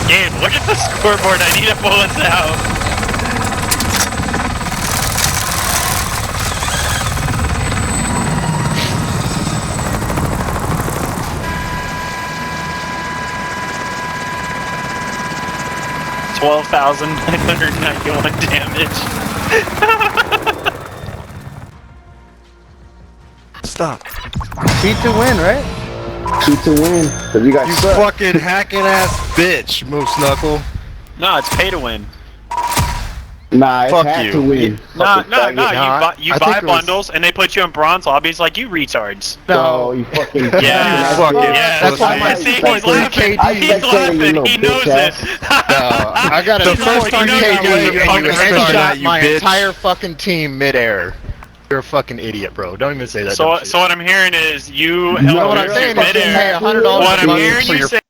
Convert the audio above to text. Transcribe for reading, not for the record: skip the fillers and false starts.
Gabe, look at the scoreboard. I need to pull this out. $12,991 damage. Stop. Cheat to win, right? Cheat to win. Cause you got You sucked. fucking hacking ass bitch, Moose Knuckle. No, it's pay to win. Nah, it's Fuck had you. to win. No, Fucking no, faggot. no. You I buy think it was- bundles and they put you in bronze lobbies like you retards. No, you fucking. Yeah, You fucking yeah. That's why my See, he's 2.3 laughing. KD. He's laughing. He knows it. I got a The first time you 2.3 got KD away, and you you fucking started headshot that, you my bitch. entire fucking team midair. You're a fucking idiot, bro. Don't even say that. So, dumb shit. so what I'm hearing is you You know held what I'm your saying? Is you midair. pay $100 What a I'm month hearing for you your say